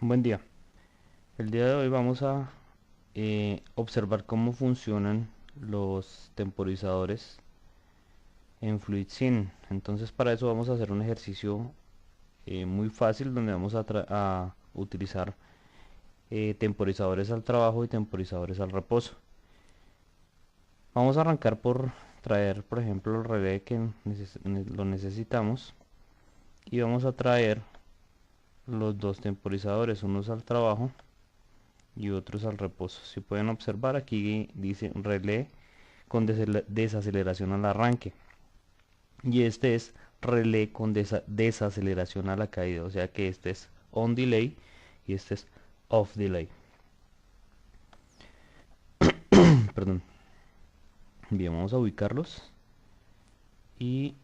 Buen día. El día de hoy vamos a observar cómo funcionan los temporizadores en FluidSim. Entonces para eso vamos a hacer un ejercicio muy fácil donde vamos a utilizar temporizadores al trabajo y temporizadores al reposo. Vamos a arrancar por traer, por ejemplo, el relé que lo necesitamos y vamos a traer los dos temporizadores, unos al trabajo y otros al reposo. Si pueden observar, aquí dice relé con desaceleración al arranque, y este es relé con desaceleración a la caída, o sea que este es on delay y este es off delay. Perdón. Bien, vamos a ubicarlos y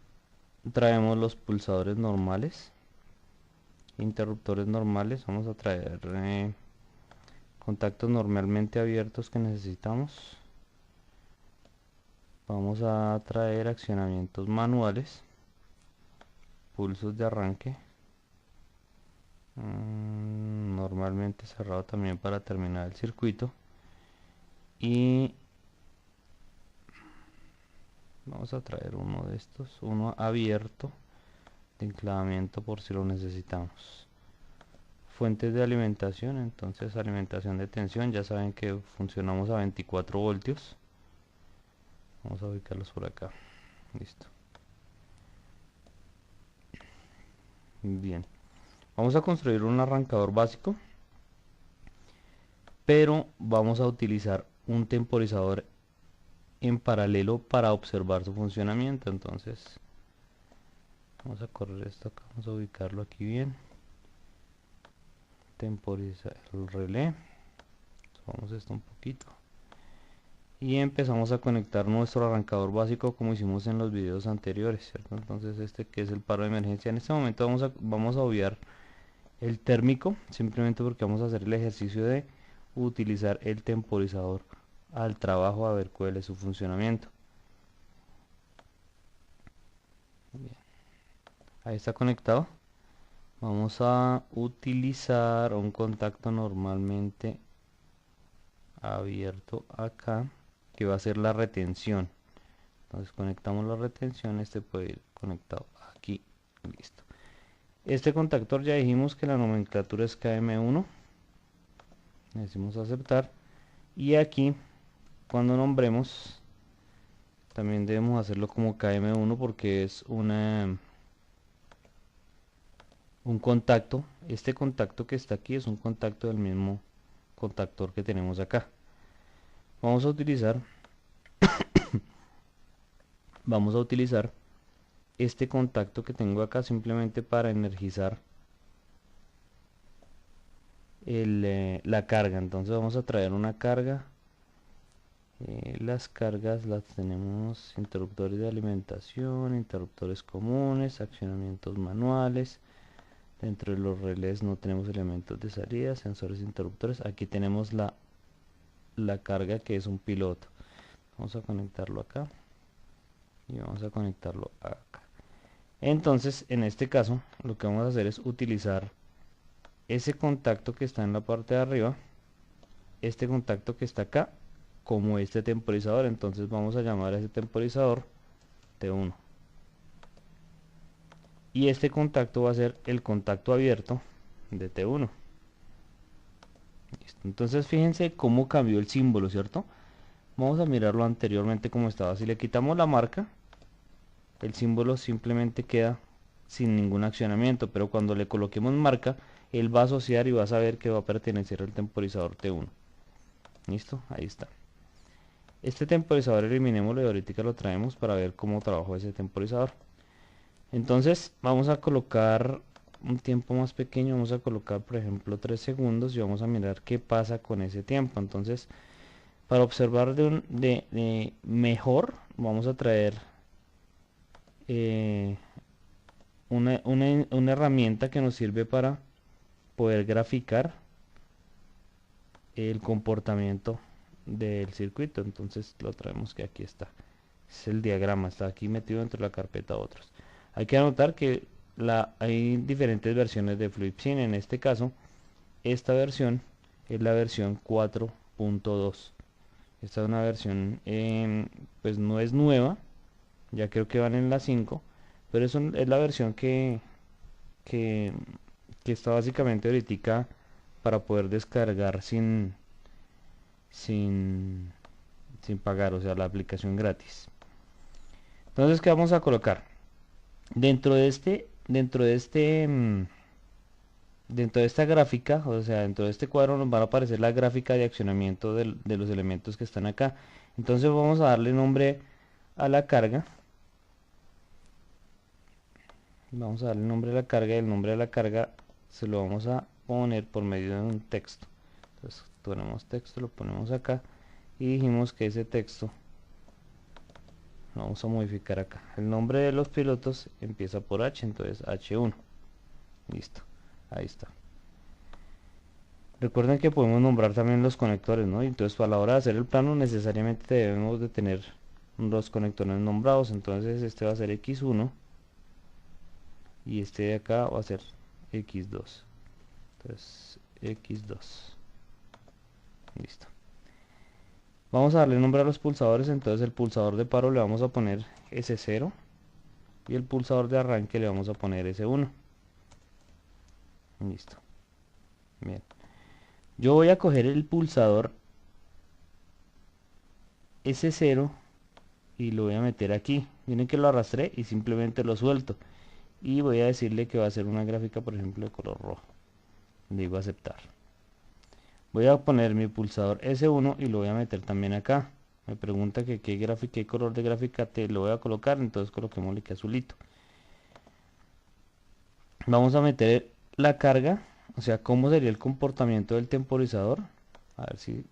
traemos los pulsadores normales, interruptores normales. Vamos a traer contactos normalmente abiertos que necesitamos. Vamos a traer accionamientos manuales, pulsos de arranque, normalmente cerrado también para terminar el circuito, y vamos a traer uno de estos, uno abierto de enclavamiento por si lo necesitamos. Fuentes de alimentación, entonces alimentación de tensión, ya saben que funcionamos a 24 voltios. Vamos a ubicarlos por acá. Listo. Bien, vamos a construir un arrancador básico, pero vamos a utilizar un temporizador en paralelo para observar su funcionamiento. Entonces vamos a correr esto acá, vamos a ubicarlo aquí bien. Temporizar el relé, vamos esto un poquito y empezamos a conectar nuestro arrancador básico como hicimos en los videos anteriores, ¿cierto? Entonces este que es el paro de emergencia, en este momento vamos a obviar el térmico, simplemente porque vamos a hacer el ejercicio de utilizar el temporizador al trabajo a ver cuál es su funcionamiento. Bien. Ahí está conectado. Vamos a utilizar un contacto normalmente abierto acá, que va a ser la retención. Entonces conectamos la retención, este puede ir conectado aquí. Listo. Este contactor ya dijimos que la nomenclatura es KM1. Le decimos aceptar. Y aquí, cuando nombremos, también debemos hacerlo como KM1 porque es un contacto. Este contacto que está aquí es un contacto del mismo contactor que tenemos acá. Vamos a utilizar este contacto que tengo acá simplemente para energizar la carga. Entonces vamos a traer una carga. Las cargas las tenemos: interruptores de alimentación, interruptores comunes, accionamientos manuales. Dentro de los relés no tenemos elementos de salida, sensores, interruptores. Aquí tenemos la carga, que es un piloto. Vamos a conectarlo acá y vamos a conectarlo acá. Entonces en este caso lo que vamos a hacer es utilizar ese contacto que está en la parte de arriba, este contacto que está acá, como este temporizador. Entonces vamos a llamar a ese temporizador T1, y este contacto va a ser el contacto abierto de T1. Listo. Entonces fíjense cómo cambió el símbolo, ¿cierto? Vamos a mirarlo anteriormente como estaba. Si le quitamos la marca, el símbolo simplemente queda sin ningún accionamiento, pero cuando le coloquemos marca, él va a asociar y va a saber que va a pertenecer al temporizador T1. Listo, ahí está. Este temporizador eliminémoslo y ahorita lo traemos para ver cómo trabajó ese temporizador. Entonces vamos a colocar un tiempo más pequeño, vamos a colocar por ejemplo 3 segundos y vamos a mirar qué pasa con ese tiempo. Entonces, para observar de mejor, vamos a traer una herramienta que nos sirve para poder graficar el comportamiento del circuito. Entonces lo traemos, que aquí está, es el diagrama, está aquí metido dentro de la carpeta otros. Hay que anotar que hay diferentes versiones de FluidSim. En este caso esta versión es la versión 4.2. Esta es una versión, pues no es nueva, ya creo que van en la 5, pero es la versión que, que está básicamente ahorita para poder descargar sin pagar, o sea, la aplicación gratis. Entonces, ¿qué vamos a colocar? Dentro de esta gráfica, o sea, dentro de este cuadro nos va a aparecer la gráfica de accionamiento de los elementos que están acá. Entonces vamos a darle nombre a la carga. Vamos a darle nombre a la carga y el nombre de la carga se lo vamos a poner por medio de un texto. Entonces ponemos texto, lo ponemos acá y dijimos que ese texto lo vamos a modificar acá. El nombre de los pilotos empieza por H, entonces H1. Listo, ahí está. Recuerden que podemos nombrar también los conectores, ¿no? Entonces a la hora de hacer el plano necesariamente debemos de tener los conectores nombrados. Entonces este va a ser X1 y este de acá va a ser X2. Entonces X2. Listo. Vamos a darle nombre a los pulsadores. Entonces el pulsador de paro le vamos a poner S0 y el pulsador de arranque le vamos a poner S1. Listo. Bien. Yo voy a coger el pulsador S0 y lo voy a meter aquí. Miren que lo arrastré y simplemente lo suelto. Y voy a decirle que va a ser una gráfica, por ejemplo, de color rojo. Le digo aceptar. Voy a poner mi pulsador S1 y lo voy a meter también acá. Me pregunta que qué color de gráfica te lo voy a colocar, entonces coloquémosle que azulito. Vamos a meter la carga, o sea, cómo sería el comportamiento del temporizador. A ver si...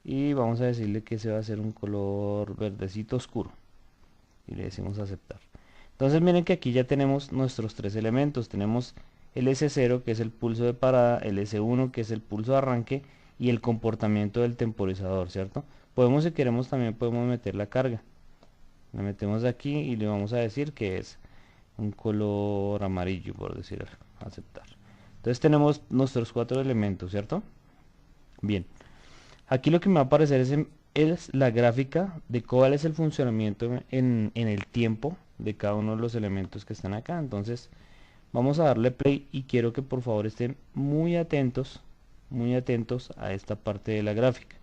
Y vamos a decirle que ese va a ser un color verdecito oscuro. Y le decimos aceptar. Entonces miren que aquí ya tenemos nuestros tres elementos. Tenemos el S0 que es el pulso de parada, el S1 que es el pulso de arranque y el comportamiento del temporizador, ¿cierto? Podemos, si queremos, también podemos meter la carga. La metemos aquí y le vamos a decir que es un color amarillo, por decir aceptar. Entonces tenemos nuestros cuatro elementos, ¿cierto? Bien. Aquí lo que me va a aparecer es la gráfica de cuál es el funcionamiento en el tiempo de cada uno de los elementos que están acá. Entonces vamos a darle play y quiero que por favor estén muy atentos a esta parte de la gráfica.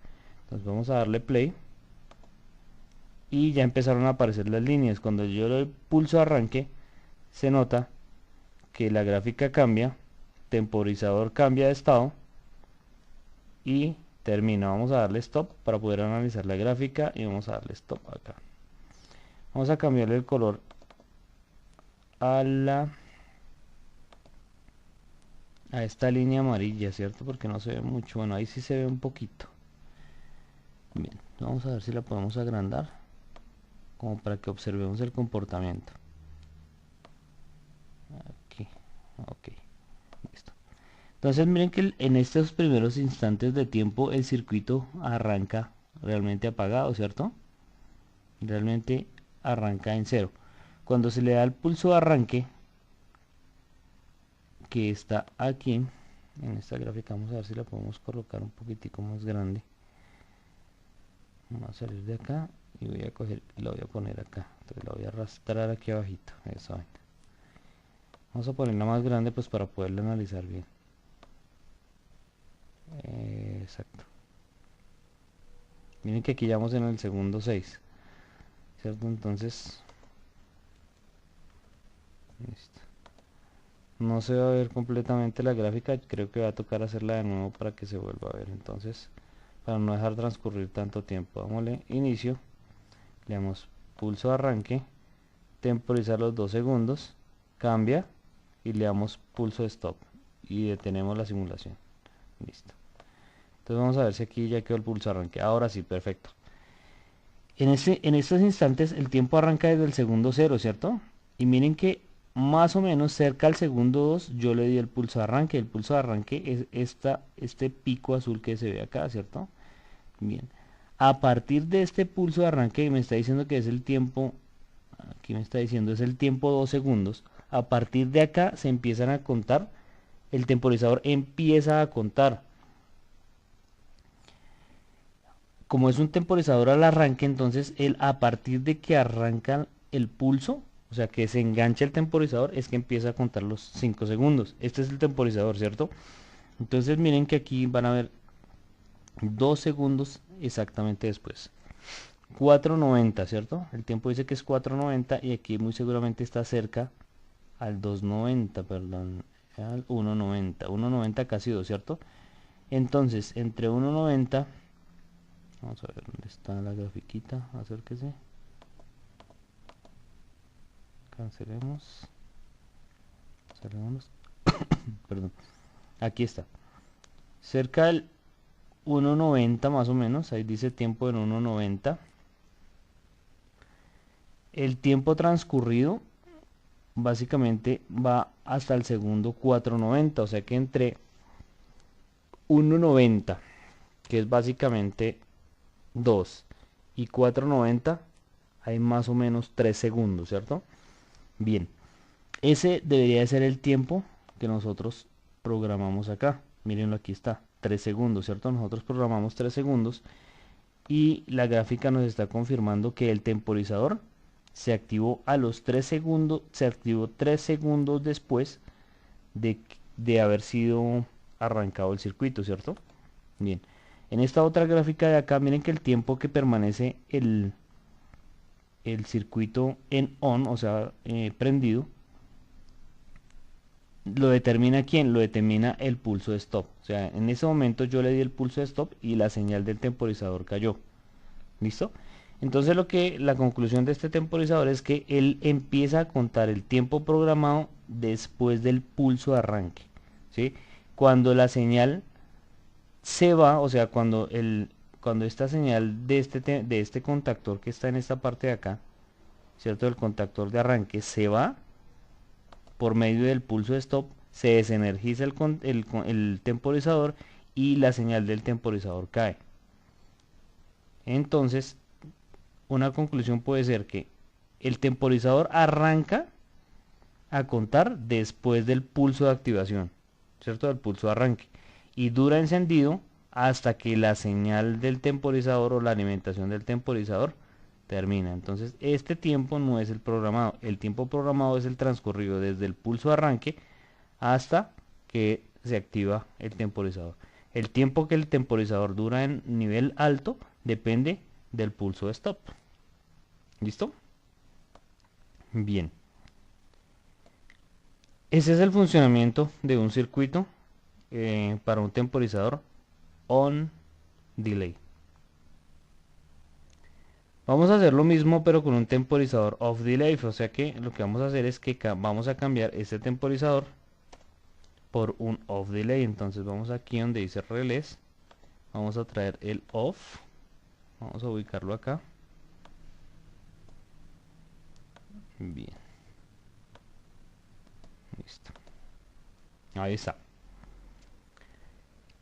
Entonces vamos a darle play y ya empezaron a aparecer las líneas. Cuando yo le pulso arranque se nota que la gráfica cambia, temporizador cambia de estado y termina. Vamos a darle stop para poder analizar la gráfica y vamos a darle stop acá. Vamos a cambiarle el color a esta línea amarilla, ¿cierto? Porque no se ve mucho. Bueno, ahí sí se ve un poquito. Bien, vamos a ver si la podemos agrandar como para que observemos el comportamiento. Aquí, ok, listo. Entonces miren que en estos primeros instantes de tiempo el circuito arranca realmente apagado, ¿cierto? Realmente arranca en cero. Cuando se le da el pulso de arranque, que está aquí en esta gráfica, vamos a ver si la podemos colocar un poquitico más grande. Vamos a salir de acá y voy a coger y la voy a poner acá. Entonces la voy a arrastrar aquí abajito. Eso. Vamos a ponerla más grande pues para poderla analizar bien. Exacto. Miren que aquí ya vamos en el segundo 6, ¿cierto? Entonces listo. No se va a ver completamente la gráfica, creo que va a tocar hacerla de nuevo para que se vuelva a ver. Entonces, para no dejar transcurrir tanto tiempo, dámosle inicio, le damos pulso de arranque, temporizar los 2 segundos, cambia y le damos pulso de stop y detenemos la simulación. Listo. Entonces vamos a ver si aquí ya quedó el pulso de arranque. Ahora sí, perfecto. En estos instantes el tiempo arranca desde el segundo 0, ¿cierto? Y miren que más o menos cerca al segundo 2 yo le di el pulso de arranque. El pulso de arranque es este pico azul que se ve acá, ¿cierto? Bien. A partir de este pulso de arranque me está diciendo que es el tiempo, aquí me está diciendo es el tiempo 2 segundos. A partir de acá se empiezan a contar el temporizador empieza a contar. Como es un temporizador al arranque, entonces él, a partir de que arranca el pulso, o sea que se engancha el temporizador, es que empieza a contar los 5 segundos. Este es el temporizador, ¿cierto? Entonces miren que aquí van a ver 2 segundos exactamente después. 4.90, ¿cierto? El tiempo dice que es 4.90 y aquí muy seguramente está cerca al 2.90, perdón, al 1.90. 1.90 casi 2, ¿cierto? Entonces, entre 1.90, vamos a ver dónde está la grafiquita, acérquese. Cancelemos. Cerremos. Perdón. Aquí está. Cerca del 1.90 más o menos, ahí dice tiempo en 1.90. El tiempo transcurrido básicamente va hasta el segundo 4.90, o sea que entre 1.90, que es básicamente 2, y 4.90 hay más o menos 3 segundos, ¿cierto? Bien, ese debería ser el tiempo que nosotros programamos acá. Mírenlo, aquí está, 3 segundos, ¿cierto? Nosotros programamos 3 segundos y la gráfica nos está confirmando que el temporizador se activó a los 3 segundos, se activó 3 segundos después de haber sido arrancado el circuito, ¿cierto? Bien, en esta otra gráfica de acá, miren que el tiempo que permanece el circuito en on, o sea, prendido, lo determina ¿quién? Lo determina el pulso de stop. O sea, en ese momento yo le di el pulso de stop y la señal del temporizador cayó. ¿Listo? Entonces la conclusión de este temporizador es que él empieza a contar el tiempo programado después del pulso de arranque, ¿sí? Cuando la señal se va, o sea, cuando esta señal de este contactor que está en esta parte de acá, ¿cierto? El contactor de arranque se va por medio del pulso de stop, se desenergiza el temporizador y la señal del temporizador cae. Entonces, una conclusión puede ser que el temporizador arranca a contar después del pulso de activación, ¿cierto? Del pulso de arranque, y dura encendido hasta que la señal del temporizador o la alimentación del temporizador termina. Entonces este tiempo no es el programado, el tiempo programado es el transcurrido desde el pulso de arranque hasta que se activa el temporizador. El tiempo que el temporizador dura en nivel alto depende del pulso de stop. ¿Listo? Bien. Ese es el funcionamiento de un circuito para un temporizador on delay. Vamos a hacer lo mismo pero con un temporizador off delay, o sea que lo que vamos a hacer es que vamos a cambiar este temporizador por un off delay. Entonces vamos aquí donde dice relés, vamos a traer el off, vamos a ubicarlo acá. Bien, listo, ahí está.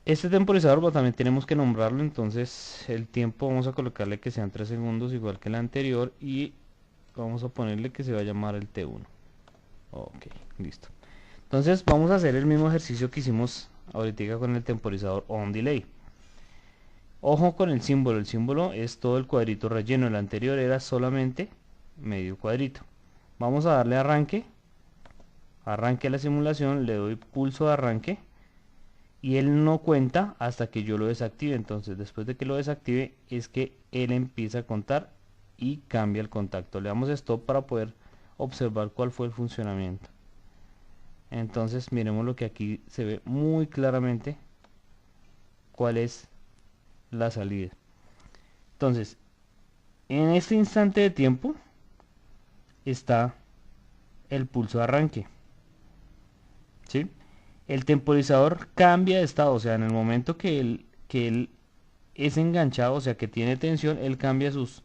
Este temporizador también tenemos que nombrarlo, entonces el tiempo vamos a colocarle que sean 3 segundos igual que el anterior y vamos a ponerle que se va a llamar el T1. Ok, listo. Entonces vamos a hacer el mismo ejercicio que hicimos ahorita con el temporizador on delay. Ojo con el símbolo es todo el cuadrito relleno, el anterior era solamente medio cuadrito. Vamos a darle arranque a la simulación, le doy pulso de arranque y él no cuenta hasta que yo lo desactive. Entonces después de que lo desactive es que él empieza a contar y cambia el contacto. Le damos stop para poder observar cuál fue el funcionamiento. Entonces miremos lo que aquí se ve muy claramente cuál es la salida. Entonces en este instante de tiempo está el pulso de arranque, ¿sí? El temporizador cambia de estado, o sea, en el momento que él es enganchado, o sea, que tiene tensión, él cambia sus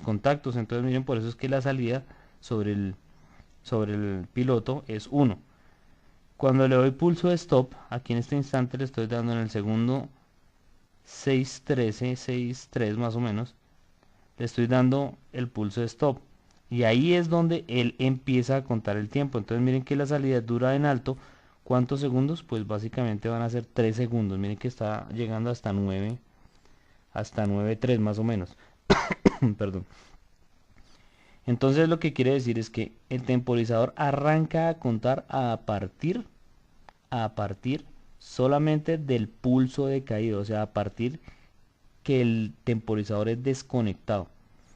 contactos. Entonces miren, por eso es que la salida sobre el piloto es 1. Cuando le doy pulso de stop, aquí en este instante le estoy dando en el segundo 6.13, 6.3 más o menos, le estoy dando el pulso de stop. Y ahí es donde él empieza a contar el tiempo. Entonces miren que la salida dura en alto ¿Cuántos segundos? Pues básicamente van a ser 3 segundos. Miren que está llegando hasta 9.3 más o menos. Perdón. Entonces lo que quiere decir es que el temporizador arranca a contar a partir solamente del pulso de caída, o sea, a partir que el temporizador es desconectado.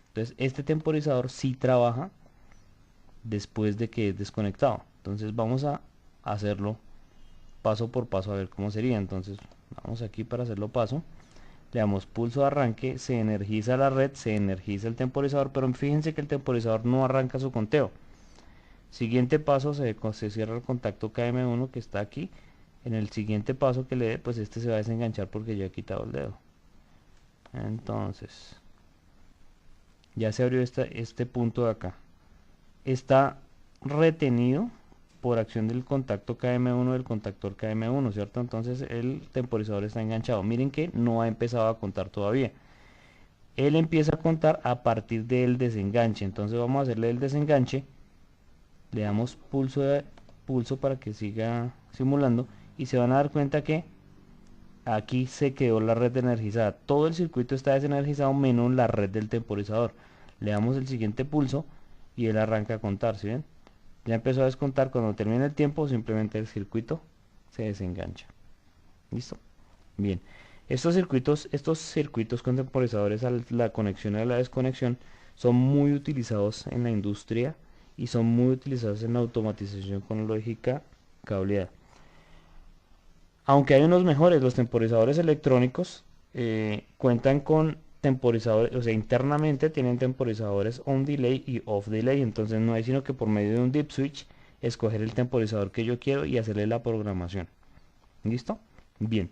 Entonces este temporizador sí trabaja después de que es desconectado. Entonces vamos a hacerlo paso por paso a ver cómo sería. Entonces vamos aquí para hacerlo paso, le damos pulso de arranque, se energiza la red, se energiza el temporizador, pero fíjense que el temporizador no arranca su conteo. Siguiente paso, se cierra el contacto KM1 que está aquí. En el siguiente paso que le dé, pues este se va a desenganchar porque ya he quitado el dedo. Entonces ya se abrió este punto de acá, está retenido por acción del contacto KM1 del contactor KM1, ¿cierto? Entonces el temporizador está enganchado. Miren que no ha empezado a contar todavía. Él empieza a contar a partir del desenganche. Entonces vamos a hacerle el desenganche. Le damos pulso para que siga simulando. Y se van a dar cuenta que aquí se quedó la red energizada. Todo el circuito está desenergizado menos la red del temporizador. Le damos el siguiente pulso y él arranca a contar, ¿sí ven? Ya empezó a descontar. Cuando termine el tiempo simplemente el circuito se desengancha. ¿Listo? Bien. Estos circuitos con temporizadores, la conexión y la desconexión, son muy utilizados en la industria y son muy utilizados en la automatización con lógica cableada. Aunque hay unos mejores, los temporizadores electrónicos cuentan con temporizadores, o sea, internamente tienen temporizadores on delay y off delay, entonces no hay sino que por medio de un dip switch escoger el temporizador que yo quiero y hacerle la programación. ¿Listo? Bien.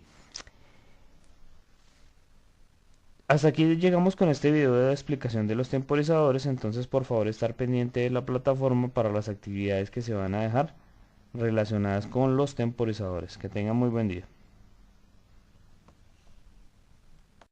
Hasta aquí llegamos con este video de la explicación de los temporizadores, entonces por favor estar pendiente de la plataforma para las actividades que se van a dejar relacionadas con los temporizadores. Que tengan muy buen día.